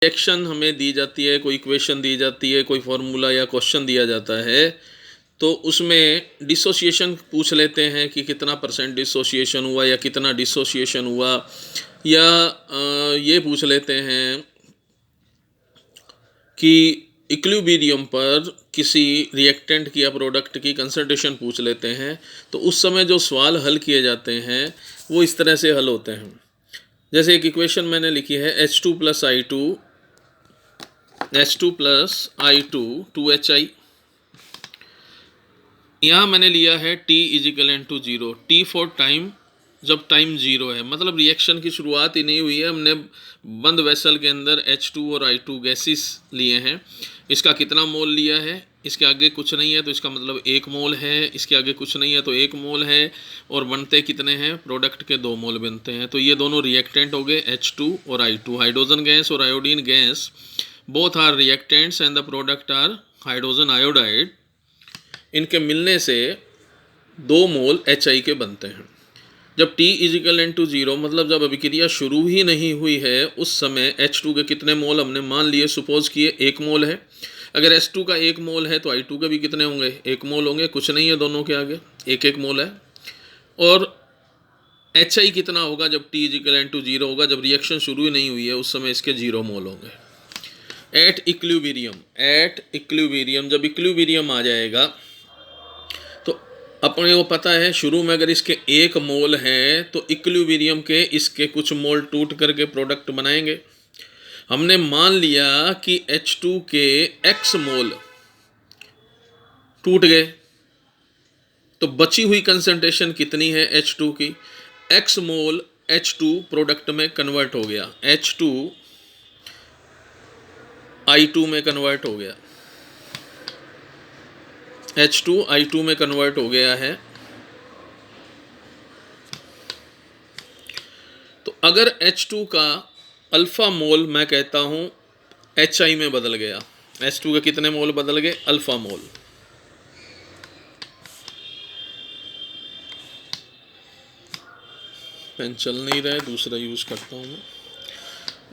Reaction हमें दी जाती है, कोई इक्वेशन दी जाती है, कोई फार्मूला या क्वेश्चन दिया जाता है, तो उसमें डिसोसिएशन पूछ लेते हैं कि कितना परसेंट डिसोसिएशन हुआ या कितना डिसोसिएशन हुआ, या ये पूछ लेते हैं कि इक्विलिब्रियम पर किसी रिएक्टेंट की या प्रोडक्ट की कंसंट्रेशन पूछ लेते हैं। तो उस समय जो सवाल हल किए जाते हैं वो इस तरह से हल होते हैं। जैसे एक इक्वेशन मैंने लिखी है H2 + I2 H2 + I2 2HI। यहाँ मैंने लिया है T = 0, T फॉर टाइम, जब टाइम 0 है, मतलब रिएक्शन की शुरुआत ही नहीं हुई है, हमने बंद वेसल के अंदर H2 और I2 गैसेस लिए हैं। इसका कितना मोल लिया है, इसके आगे कुछ नहीं है तो इसका मतलब 1 मोल है, इसके आगे कुछ नहीं है तो 1 मोल है, और बनते कितने हैं, प्रोडक्ट के 2 मोल बनते हैं। तो ये दोनों रिएक्टेंट हो गए H2 और I2। हाइड्रोजन गैस और iodine gas both are reactants and the product are hydrogen iodide. इनके मिलने से 2 मोल HI के बनते हैं। जब T = 0, मतलब जब अभिक्रिया शुरू ही नहीं हुई है, उस समय H2 के कितने मोल हमने मान लिए, सपोज किए 1 मोल है। अगर H2 का 1 मोल है तो I2 के भी कितने होंगे, 1 मोल होंगे, कुछ नहीं है दोनों के आगे, 1 मोल है। और HI कितना होगा जब T = 0 होगा, जब रिएक्शन शुरू ही नहीं हुई है, उस समय इसके 0 मोल होंगे। एट इक्विलिब्रियम जब इक्विलिब्रियम आ जाएगा तो अपने को पता है शुरू में अगर इसके 1 मोल हैं तो इक्विलिब्रियम के इसके कुछ मोल टूट करके प्रोडक्ट बनाएंगे। हमने मान लिया कि H2 के X मोल टूट गए, तो बची हुई कंसंट्रेशन कितनी है H2 की, X मोल H2 प्रोडक्ट में कन्वर्ट हो गया, H2 I2 में कन्वर्ट हो गया, H2 I2 में कन्वर्ट हो गया है। तो अगर H2 का अल्फ़ा मोल मैं कहता हूँ HI में बदल गया, H2 के कितने मोल बदल गए, अल्फ़ा मोल। पेन चल नहीं रहा है, दूसरा यूज़ करता हूँ मैं।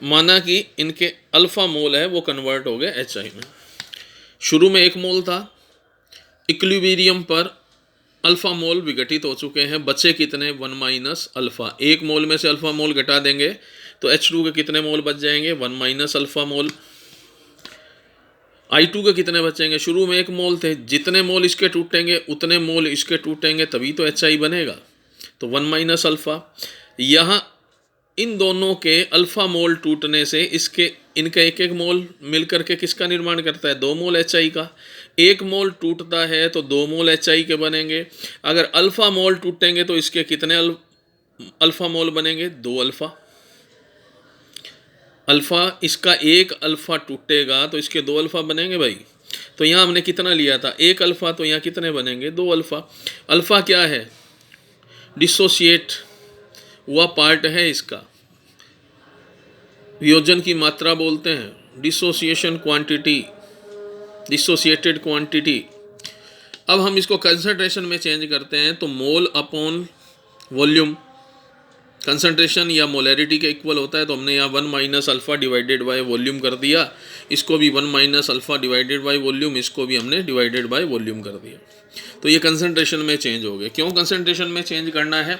माना कि इनके अल्फ़ा मोल है वो कन्वर्ट हो गए HI में। शुरू में 1 मोल था, इक्विलिब्रियम पर अल्फ़ा मोल विघटित हो चुके हैं, बचे कितने, 1 - अल्फ़ा। 1 मोल में से अल्फ़ा मोल घटा देंगे तो H2 के कितने मोल बच जाएंगे, 1 - अल्फ़ा मोल। I2 के कितने बचेंगे, शुरू में 1 मोल थे, जितने मोल इसके टूटेंगे उतने मोल इसके टूटेंगे, तभी तो HI बनेगा, तो 1 - अल्फ़ा। यहाँ इन दोनों के अल्फ़ा मोल टूटने से इसके इनका 1 मोल मिल करके किसका निर्माण करता है, 2 मोल HI का। 1 मोल टूटता है तो 2 मोल HI के बनेंगे। अगर अल्फ़ा मोल टूटेंगे तो इसके कितने अल्फ़ा मोल बनेंगे, 2 अल्फ़ा। अल्फ़ा, इसका 1 अल्फ़ा टूटेगा तो इसके 2 अल्फ़ा बनेंगे भाई। तो यहाँ हमने कितना लिया था, 1 अल्फ़ा, तो यहाँ कितने बनेंगे, 2 अल्फ़ा। अल्फ़ा क्या है, डिसोसिएट हुआ पार्ट है इसका, वियोजन की मात्रा बोलते हैं, डिसोसिएशन क्वांटिटी, डिसोसिएटेड क्वांटिटी। अब हम इसको कंसंट्रेशन में चेंज करते हैं तो मोल अपॉन वॉल्यूम, कंसंट्रेशन या मोलैरिटी के इक्वल होता है, तो हमने यहाँ 1 - अल्फ़ा डिवाइडेड बाय वॉल्यूम कर दिया, इसको भी 1 - अल्फ़ा डिवाइडेड बाय वॉल्यूम, इसको भी हमने डिवाइडेड बाय वॉल्यूम कर दिया। तो ये कंसंट्रेशन में चेंज हो गए। क्यों कंसंट्रेशन में चेंज करना है,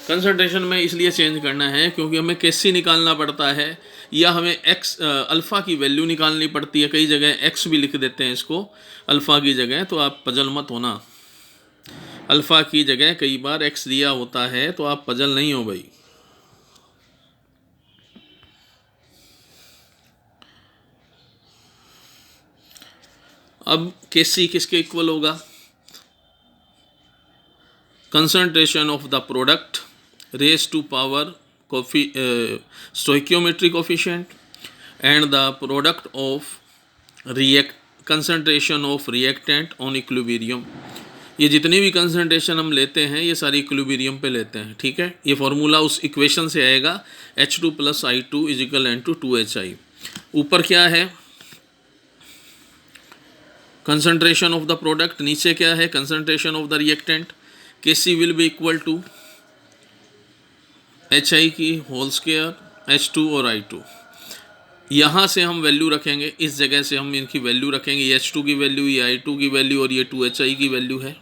कंसंट्रेशन में इसलिए चेंज करना है क्योंकि हमें Kc निकालना पड़ता है, या हमें अल्फ़ा की वैल्यू निकालनी पड़ती है। कई जगह x भी लिख देते हैं इसको अल्फ़ा की जगह, तो आप पजल मत होना, अल्फ़ा की जगह कई बार x दिया होता है, तो आप पजल नहीं हो भाई। अब Kc किसके इक्वल होगा, concentration of the product raise to power stoichiometry coefficient and the product of concentration of reactant on equilibrium। ये जितनी भी कंसंट्रेशन हम लेते हैं ये सारी इक्विलिब्रियम पे लेते हैं, ठीक है। ये फॉर्मूला उस इक्वेशन से आएगा, H2 + I2 = 2HI। ऊपर क्या है, कंसंट्रेशन ऑफ द प्रोडक्ट, नीचे क्या है, concentration of the reactant. Kc will be equal to HI की होल स्क्वायर, H2 और I2। यहाँ से हम वैल्यू रखेंगे, इस जगह से हम इनकी वैल्यू रखेंगे, ये H2 की वैल्यू, ये I2 की वैल्यू और ये 2HI की वैल्यू है।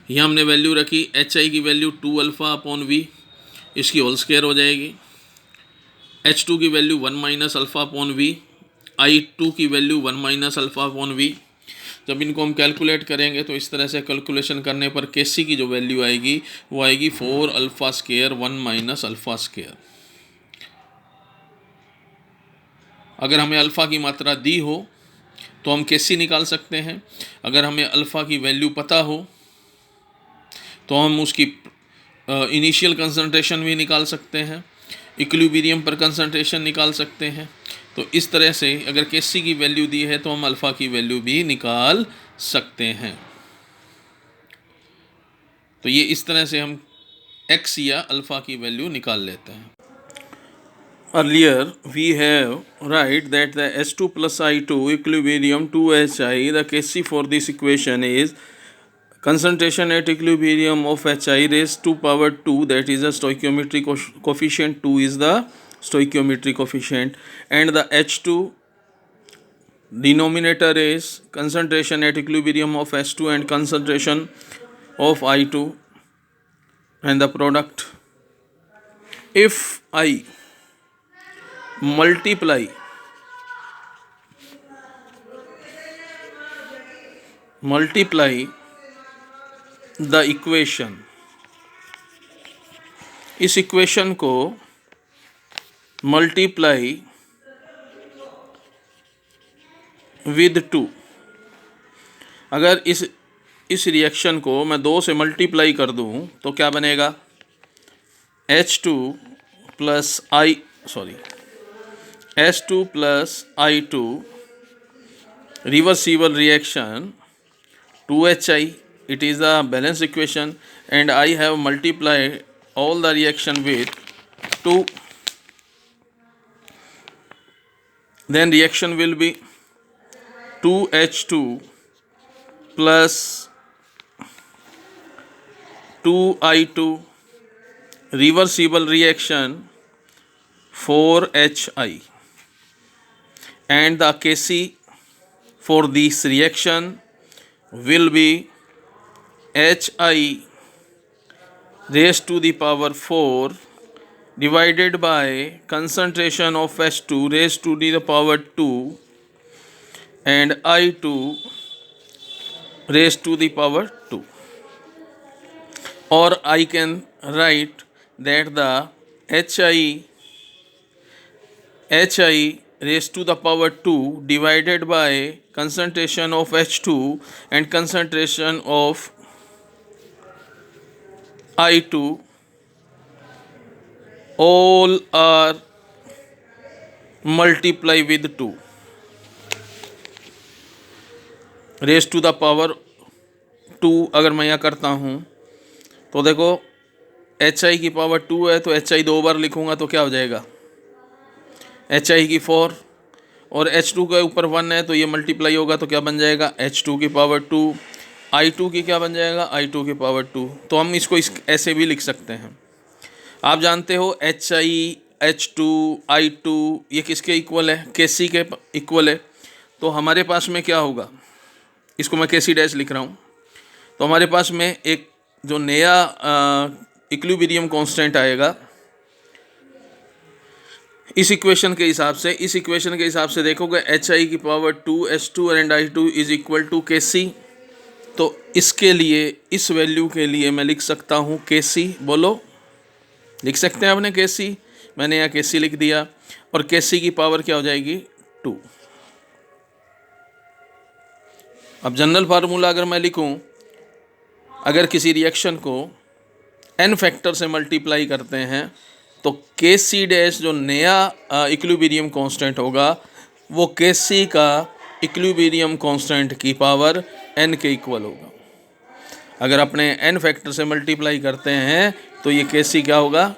ये हमने वैल्यू रखी, HI की वैल्यू 2 अल्फ़ा अपॉन V, इसकी होल स्क्वायर हो जाएगी। H2 की value 1 minus alpha upon V, I2 की value 1 minus alpha upon V। जब इनको हम कैलकुलेट करेंगे तो इस तरह से कैलकुलेशन करने पर Kc की जो वैल्यू आएगी वो आएगी 4 alpha square 1 minus alpha square. अगर हमें अल्फ़ा की मात्रा दी हो तो हम Kc निकाल सकते हैं। अगर हमें अल्फ़ा की वैल्यू पता हो तो हम उसकी इनिशियल कंसंट्रेशन भी निकाल सकते हैं, इक्विलिब्रियम पर कंसंट्रेशन निकाल सकते हैं। तो इस तरह से अगर Kc की वैल्यू दी है तो हम अल्फ़ा की वैल्यू भी निकाल सकते हैं। तो ये इस तरह से हम x या अल्फ़ा की वैल्यू निकाल लेते हैं। Earlier we have write that the H2 plus I2 equilibrium 2HI. The Kc for this equation is concentration at equilibrium of HI raised to power 2, that is the stoichiometry coefficient. 2 is the stoichiometry coefficient, and the H2 denominator is concentration at equilibrium of H2 and concentration of I2, and the product. If I multiply the equation, इस equation को multiply with 2, अगर इस reaction को मैं 2 से multiply कर दूं तो क्या बनेगा, H2 plus I2 reversible reaction 2HI, it is a balance equation, and I have multiplied all the reaction with 2, then reaction will be 2H2 plus 2I2 reversible reaction 4HI, and the Kc for this reaction will be HI raised to the power 4 divided by concentration of H2 raised to the power 2 and I2 raised to the power 2. Or I can write that the HI raised to the power 2 divided by concentration of H2 and concentration of I2 all are multiply with 2 raised to the power 2। अगर मैं यह करता हूँ तो देखो HI की power 2 है तो HI 2 बार लिखूँगा तो क्या हो जाएगा, HI की 4, और H2 के ऊपर 1 है तो ये मल्टीप्लाई होगा तो क्या बन जाएगा, H2 की पावर 2, I2 की क्या बन जाएगा, I2 की पावर 2। तो हम इसको ऐसे भी लिख सकते हैं। आप जानते हो HI H2 I2 ये किसके इक्वल है, Kc के इक्वल है। तो हमारे पास में क्या होगा, इसको मैं Kc डैश लिख रहा हूँ, तो हमारे पास में एक जो नया इक्विलिब्रियम कांस्टेंट आएगा इस इक्वेशन के हिसाब से देखोगे HI की power 2 H2 and I2 is equal to Kc। तो इसके लिए इस वैल्यू के लिए मैं लिख सकता हूँ Kc, बोलो लिख सकते हैं आपने Kc, मैंने यहाँ Kc लिख दिया, और Kc की पावर क्या हो जाएगी 2। अब जनरल फार्मूला अगर मैं लिखूँ, अगर किसी रिएक्शन को n फैक्टर से मल्टीप्लाई करते हैं तो Kc डैश जो नया इक्विलिब्रियम कांस्टेंट होगा वो Kc का इक्विलिब्रियम कांस्टेंट की पावर n के इक्वल होगा। अगर अपने n फैक्टर से मल्टीप्लाई करते हैं तो ये Kc क्या होगा,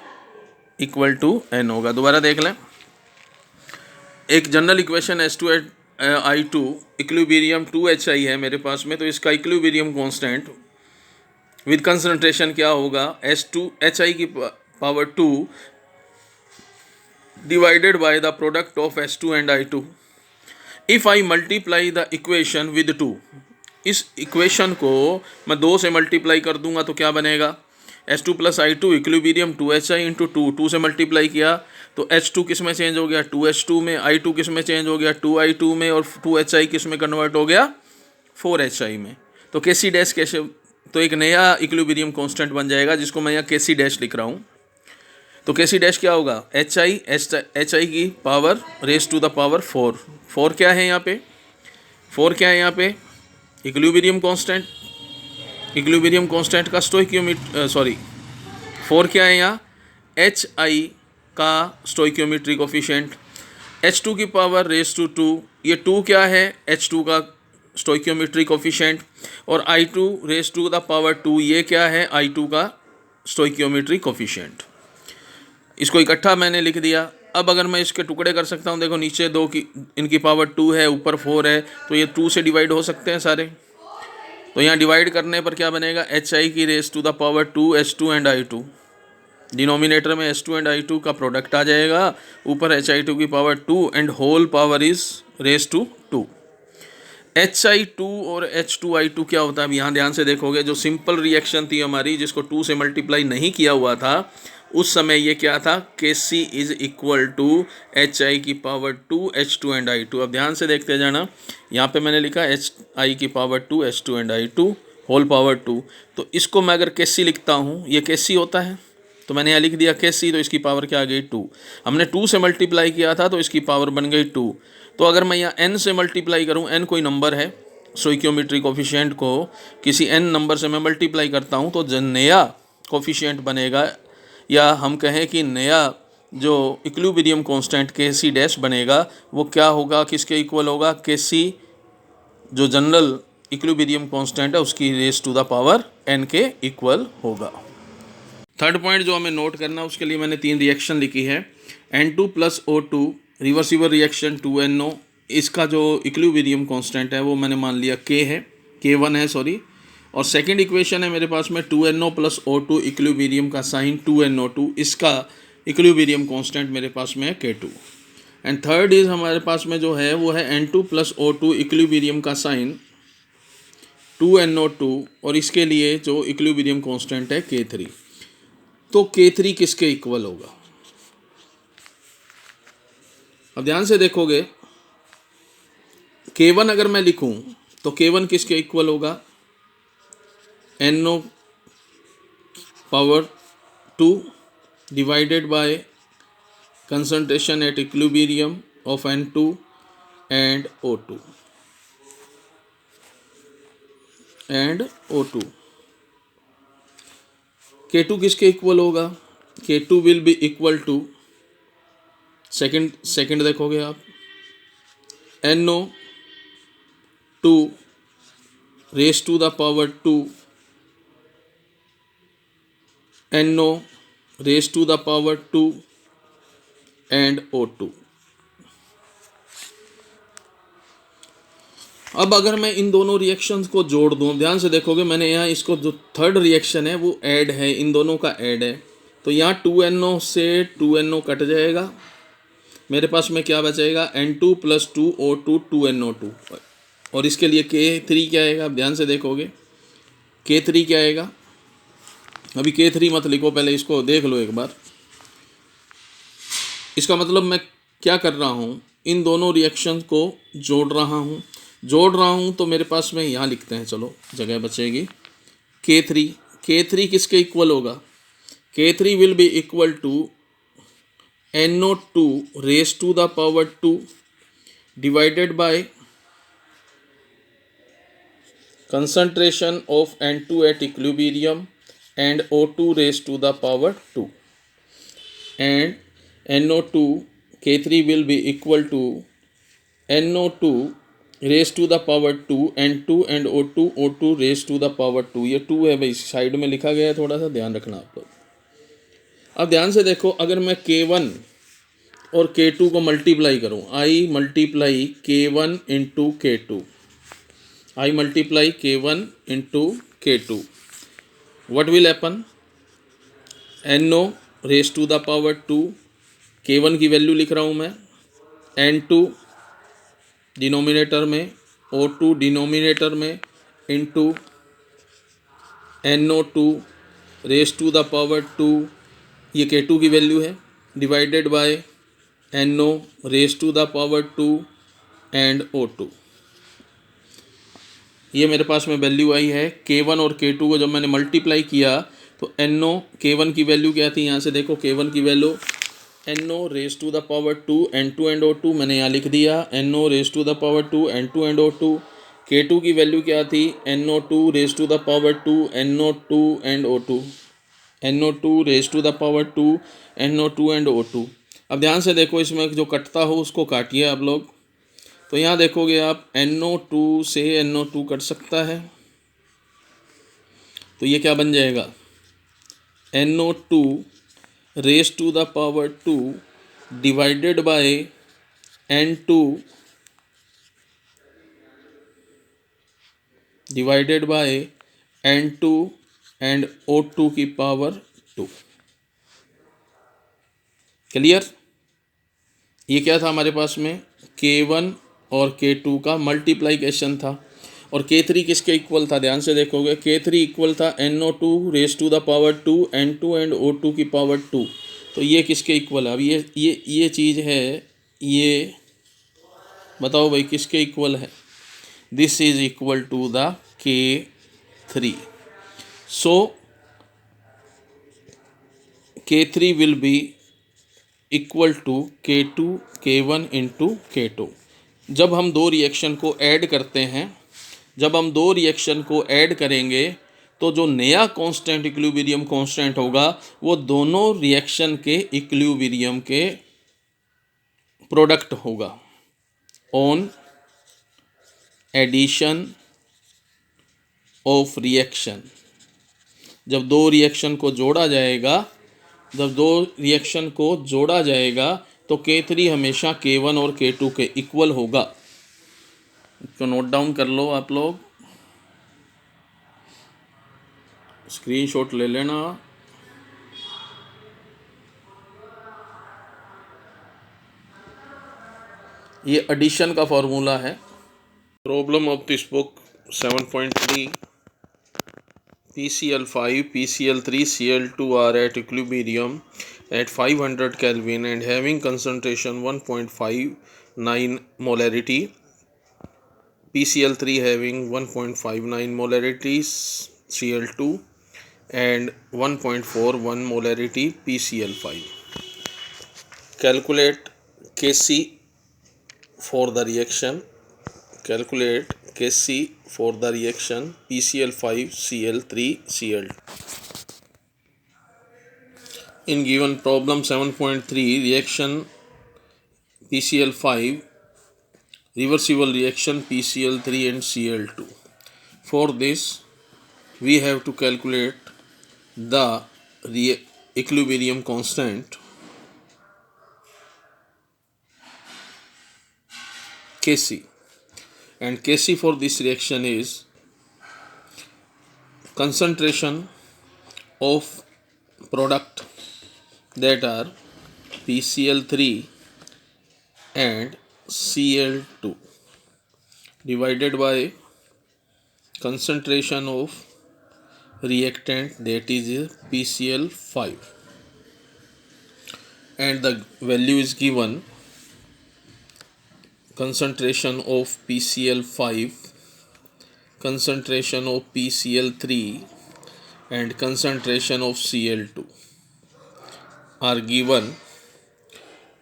इक्वल टू n होगा। दोबारा देख लें, एक general equation H2 I2 equilibrium 2HI है मेरे पास में, तो इसका इक्विलिब्रियम कांस्टेंट विद कंसंट्रेशन क्या होगा, HI की power 2 divided by the product of H2 and I2. If I multiply the equation with 2, इस इक्वेशन को मैं 2 से मल्टीप्लाई कर दूंगा तो क्या बनेगा, H2 plus I2 equilibrium 2HI into 2 से मल्टीप्लाई किया तो H2 किस में चेंज हो गया, 2H2 में, I2 किस में चेंज हो गया, 2I2 में, और 2HI किस में कन्वर्ट हो गया, 4HI में। तो KC डैश कैसे, तो एक नया इक्विलिब्रियम कांस्टेंट बन जाएगा जिसको मैं यहाँ KC डैश लिख रहा हूँ। तो KC डैश क्या होगा, HI की power raise to the power 4 क्या है यहाँ पे, 4 क्या है यहाँ पे, इक्विलिब्रियम कांस्टेंट का स्टोइकियोमीट्री, सॉरी 4 क्या है यहाँ, HI का स्टोइकियोमेट्री कोफिशिएंट, H2 की पावर रेस टू 2, ये 2 क्या है, H2 का स्टोइकियोमेट्री कोफिशिएंट, और I2 race to the power 2 ये क्या है, I2 का स्टोइकियोमेट्री कोफिशिएंट। इसको इकट्ठा मैंने लिख दिया। अब अगर मैं इसके टुकड़े कर सकता हूँ, देखो नीचे 2 की इनकी पावर 2 है, ऊपर 4 है, तो ये 2 से डिवाइड हो सकते हैं सारे। तो यहाँ डिवाइड करने पर क्या बनेगा, HI की raise to the power 2 H2 and I2, denominator में H2 एंड I2 का प्रोडक्ट आ जाएगा, ऊपर HI2 की power 2 and whole power is raise to 2। HI2 और H2I2 क्या होता है, अब यहाँ ध्यान से देखोगे, जो सिंपल रिएक्शन थी हमारी जिसको 2 से मल्टीप्लाई नहीं किया हुआ था, उस समय ये क्या था, KC is equal to HI की पावर 2 H2 एंड I2। अब ध्यान से देखते जाना, यहाँ पे मैंने लिखा HI की power 2 H2 and I2 whole power 2। तो इसको मैं अगर KC लिखता हूँ, ये KC होता है, तो मैंने यहाँ लिख दिया KC, तो इसकी पावर क्या आ गई 2। हमने 2 से मल्टीप्लाई किया था तो इसकी पावर बन गई 2। तो अगर मैं यहाँ n से मल्टीप्लाई करूँ, n कोई नंबर है, स्टोइकियोमेट्री कोफिशिएंट को किसी n नंबर से मैं मल्टीप्लाई करता हूँ तो जो नया कोफिशिएंट बनेगा, या हम कहें कि नया जो इक्विलिब्रियम कांस्टेंट KC डैश बनेगा, वो क्या होगा, किसके इक्वल होगा, KC जो जनरल इक्विलिब्रियम कांस्टेंट है उसकी raise to the power n के इक्वल होगा। थर्ड पॉइंट जो हमें नोट करना है, उसके लिए मैंने 3 रिएक्शन लिखी है। N2 plus O2 reversible reaction 2NO, इसका जो इक्विलिब्रियम कांस्टेंट है वो मैंने मान लिया K है, K1 है सॉरी। और सेकंड इक्वेशन है मेरे पास में 2NO प्लस O2 इक्विलिब्रियम का साइन 2NO2, इसका इक्विलिब्रियम कांस्टेंट मेरे पास में है K2। एंड थर्ड इज हमारे पास में जो है वो है N2 प्लस O2 इक्विलिब्रियम का साइन 2NO2, और इसके लिए जो इक्विलिब्रियम कांस्टेंट है K3। तो K3 किसके इक्वल होगा, अब ध्यान से देखोगे, K1 अगर मैं लिखूं तो K1 किसके इक्वल होगा, NO power 2 divided by concentration at equilibrium of N2 and O2 K2 किसके इक्वल होगा, K2 will be equal to, second देखोगे आप, NO2 raise to the power 2 NO raise to the power 2 and O2। अब अगर मैं इन दोनों reactions को जोड़ दूं, ध्यान से देखोगे मैंने यहाँ इसको जो थर्ड रिएक्शन है वो ऐड है, इन दोनों का ऐड है, तो यहाँ 2NO से 2NO कट जाएगा, मेरे पास में क्या बचेगा, N2 प्लस 2O2 2NO2, और इसके लिए K3 क्या आएगा, अब ध्यान से देखोगे K3 क्या आएगा, अभी K3 मत लिखो, पहले इसको देख लो एक बार। इसका मतलब मैं क्या कर रहा हूँ, इन दोनों रिएक्शन को जोड़ रहा हूँ, तो मेरे पास में यहाँ लिखते हैं, चलो जगह बचेगी, K3 किसके इक्वल होगा, K3 will be equal to NO2 raise to the power 2 divided by concentration of N2 at equilibrium and O2 raised to the power 2, and NO2 K3 will be equal to NO2 raised to the power 2 N2 and O2 raised to the power 2। ये 2 है भाई, side में लिखा गया है, थोड़ा सा ध्यान रखना आप लोग। अब ध्यान से देखो, अगर मैं K1 और K2 को मल्टीप्लाई करूँ, I multiply K1 into K2, I multiply K1 into K2, what will happen, NO raised to the power 2 K1 की वैल्यू लिख रहा हूँ मैं, N2 डिनोमिनेटर में, O2 डिनोमिनेटर में, into NO2 raise to the power 2, ये K2 की value है, divided by NO raise to the power 2 and O2। ये मेरे पास में वैल्यू आई है। K1 और K2 को जब मैंने मल्टीप्लाई किया तो NO K1 की वैल्यू क्या थी, यहाँ से देखो K1 की value NO raise to the power 2 N2 and O2, मैंने यहाँ लिख दिया NO raise to the power 2 N2 and O2। K2 की वैल्यू क्या थी, NO2 raise to the power 2 NO2 and O2, NO2 raise to the power 2 NO2 and O2। अब ध्यान से देखो, इसमें जो कटता हो उसको काटिए आप लोग। तो यहाँ देखोगे आप NO2 से NO2 कट सकता है, तो ये क्या बन जाएगा, NO2 raise to the power 2 divided by N2 divided by N2 and O2 की पावर 2। क्लियर। ये क्या था हमारे पास में, K1 और K2 का मल्टीप्लाइकेशन था। और K3 किसके इक्वल था, ध्यान से देखोगे K3 इक्वल था NO2 raise to the power 2 N2 and O2 की पावर 2। तो ये किसके इक्वल है, अब ये चीज़ है, ये बताओ भाई किसके इक्वल है, this is equal to the K3। So K3 will be equal to K2 K1 into K2। जब हम दो रिएक्शन को ऐड करते हैं, जब हम दो रिएक्शन को ऐड करेंगे तो जो नया कांस्टेंट इक्विलिब्रियम कांस्टेंट होगा वो दोनों रिएक्शन के इक्विलिब्रियम के प्रोडक्ट होगा ऑन एडिशन ऑफ रिएक्शन। जब दो रिएक्शन को जोड़ा जाएगा, जब दो रिएक्शन को जोड़ा जाएगा तो K3 हमेशा K1 और K2 के इक्वल होगा। इसको नोट डाउन कर लो आप लोग, स्क्रीनशॉट ले लेना। ये एडिशन का फॉर्मूला है। Problem of this book 7.3, PCl5, PCl3, Cl2 are at equilibrium at 500 Kelvin and having concentration 1.59 molarity. PCl3 having 1.59 molarity Cl2 and 1.41 molarity PCl5. Calculate Kc for the reaction. Calculate Kc for the reaction PCl5 Cl3 Cl2. In given problem 7.3, reaction PCl5, reversible reaction PCl3 and Cl2. For this we have to calculate the equilibrium constant Kc, and Kc for this reaction is concentration of product that are PCl3 and Cl2 divided by concentration of reactant that is PCl5, and the value is given concentration of PCl5, concentration of PCl3 and concentration of Cl2 are given.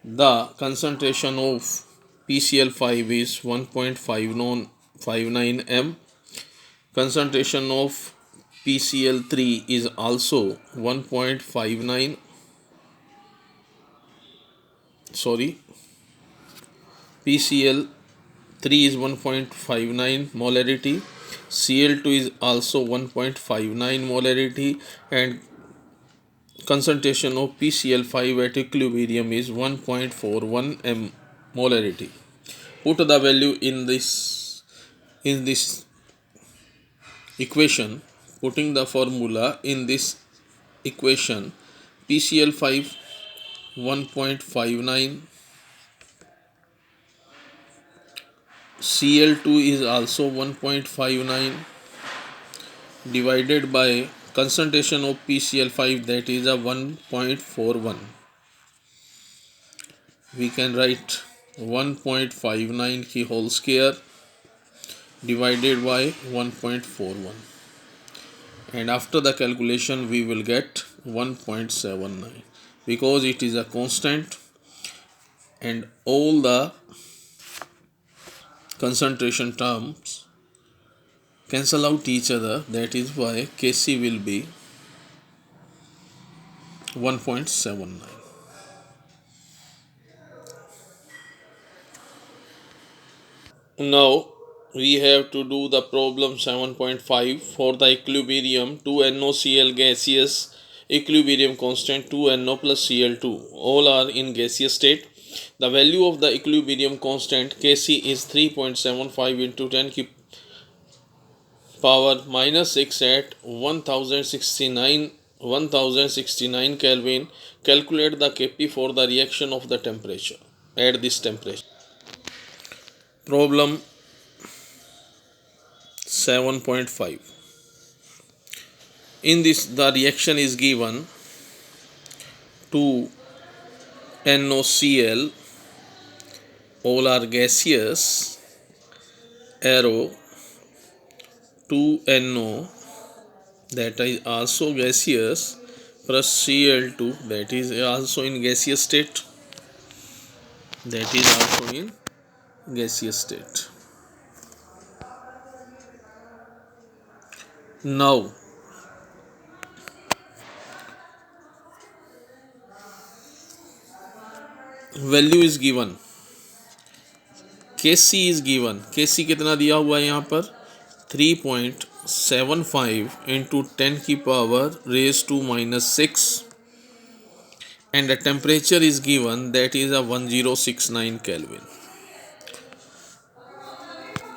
The concentration of PCl5 is 1.59 m. Concentration of PCl3 is also 1.59, PCl3 is 1.59 molarity, Cl2 is also 1.59 molarity, and concentration of PCl5 at equilibrium is 1.41 m molarity. Put the value in this equation. Putting the formula in this equation, PCl5 1.59. Cl2 is also 1.59 divided by concentration of PCl5, that is a 1.41. We can write 1.59 की whole square divided by 1.41, and after the calculation we will get 1.79 because it is a constant and all the concentration terms cancel out each other. That is why Kc will be 1.79. Now we have to do the problem 7.5 for the equilibrium 2NOCl gaseous equilibrium constant 2NO plus Cl2. All are in gaseous state. The value of the equilibrium constant Kc is 3.75 into 10 की power minus 6 at 1069 Kelvin. Calculate the Kp for the reaction of the temperature at this temperature. Problem 7.5. In this, the reaction is given 2NOCl, all are gaseous, arrow 2NO, that is also gaseous, plus Cl2, that is also in gaseous state, Now value is given, Kc is given. Kc कितना दिया हुआ है यहाँ पर 3.75 into 10 की power raised to minus 6, and the temperature is given, that is a 1069 Kelvin.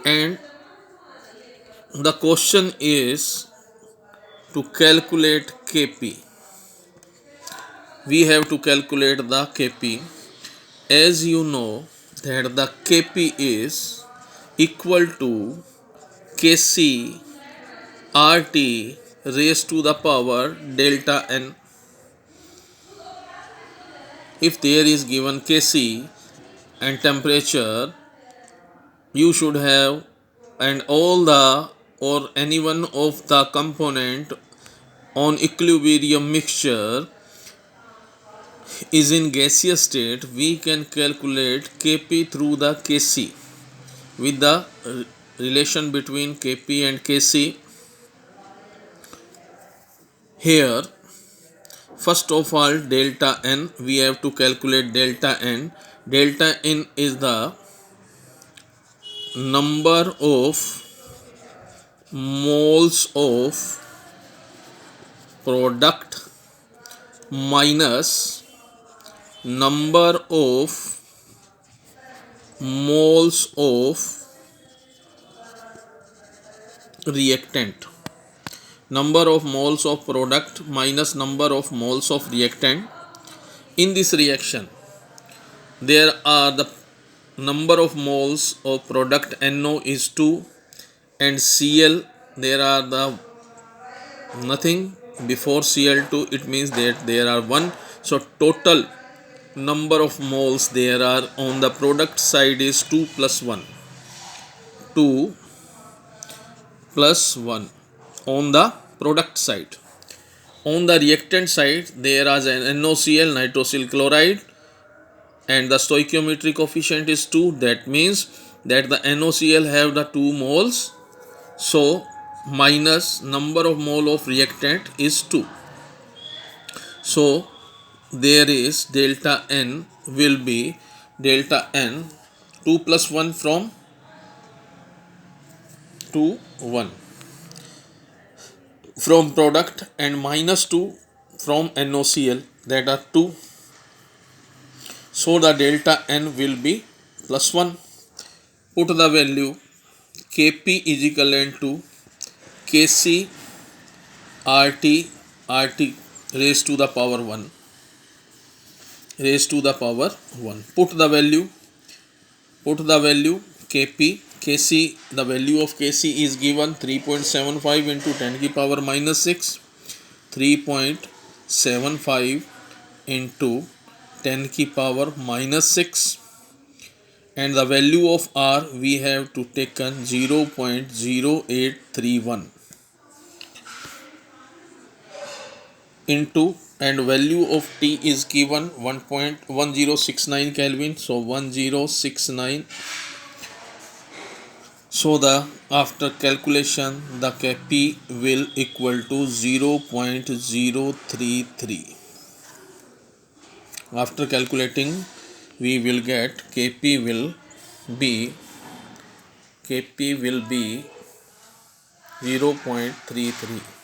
And the question is to calculate Kp. We have to calculate the Kp. As you know that the Kp is equal to Kc RT raised to the power delta N. If there is given Kc and temperature, you should have, and all the or any one of the component on equilibrium mixture is in gaseous state, we can calculate Kp through the Kc with the relation between Kp and Kc. Here, first of all, delta N, we have to calculate delta N. Delta N is the number of moles of product minus number of moles of reactant. Number of moles of product minus number of moles of reactant. In this reaction, there are the number of moles of product NO is 2, and Cl there are the nothing before Cl2, it means that there are 1. So total number of moles there are on the product side is 2 plus 1. 2 plus 1 on the product side. On the reactant side, there is an NOCl, nitrosyl chloride, and the stoichiometry coefficient is 2. That means that the NOCl have the 2 moles. So minus number of mole of reactant is 2. So there is delta N will be delta N 2 plus 1 from 2 1 from product, and minus 2 from NOCl, that are 2. So the delta N will be plus 1. Put the value Kp is equivalent to Kc RT raised to the power 1 raised to the power 1. Put the value Kp, Kc, the value of Kc is given 3.75 into 10 की power minus 6, 3.75 into 10 की power minus 6, and the value of R we have to taken 0.0831 into, and value of T is given 1.1069 Kelvin, so 1069. So the after calculation the Kp will equal to 0.033. After calculating we will get Kp will be 0.33.